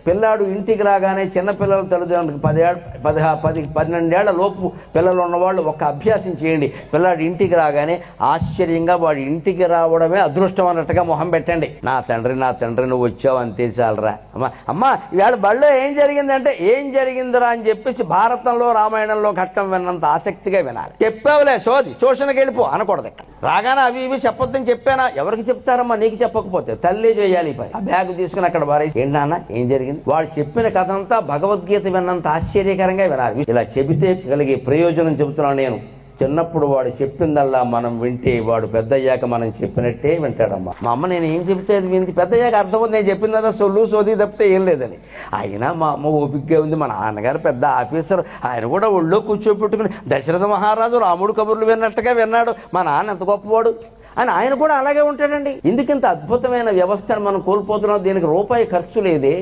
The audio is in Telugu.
పిల్లాడు ఇంటికి రాగానే చిన్నపిల్లల తల్లిదండ్రులకు 12 లోపు పిల్లలు ఉన్నవాళ్ళు ఒక అభ్యాసం చేయండి. పిల్లాడు ఇంటికి రాగానే ఆశ్చర్యంగా వాడు ఇంటికి రావడమే అదృష్టం అన్నట్టుగా మొహం పెట్టండి. నా తండ్రి నువ్వు వచ్చావు అంతే చాలరా. అమ్మా ఇవాళ బళ్ళో ఏం జరిగిందంటే ఏం జరిగిందిరా అని చెప్పేసి భారతంలో రామాయణంలో ఘట్టం విన్నంత ఆసక్తిగా వినాలి. చెప్పావులే సోది ట్యూషన్కి వెళ్ళిపో అనకూడదు. రాగానే అవి ఇవి చెప్పొద్దని చెప్పానా? ఎవరికి చెప్తారమ్మా? నీకు చెప్పకపోతే తల్లి చేయాలి పని. ఆ బ్యాగ్ తీసుకుని అక్కడ వారేసి ఏంటి నాన్న ఏం జరిగింది? వాడు చెప్పిన కథ అంతా భగవద్గీత విన్నంత ఆశ్చర్యకరంగా వినాలి. ఇలా చెబితే కలిగే ప్రయోజనం చెబుతున్నాను నేను. చిన్నప్పుడు వాడు చెప్పిందల్లా మనం వింటే వాడు పెద్దయ్యాక మనం చెప్పినట్టే వింటాడమ్మా. మా అమ్మ నేను ఏం చెప్తే అది వింది, పెద్దయ్యాక అర్థమవుతుంది నేను చెప్పిందా సోది తప్పితే ఏం లేదని. అయినా మా అమ్మ ఓపికగా ఉంది. మా నాన్నగారు పెద్ద ఆఫీసర్, ఆయన కూడా ఒళ్ళో కూర్చోపెట్టుకుని దశరథ మహారాజు రాముడు కబుర్లు విన్నట్టుగా విన్నాడు. మా నాన్న ఎంత గొప్పవాడు అని ఆయన కూడా అలాగే ఉంటాడండి. ఎందుకింత అద్భుతమైన వ్యవస్థను మనం కోల్పోతున్నాం? దీనికి రూపాయి ఖర్చు లేదే.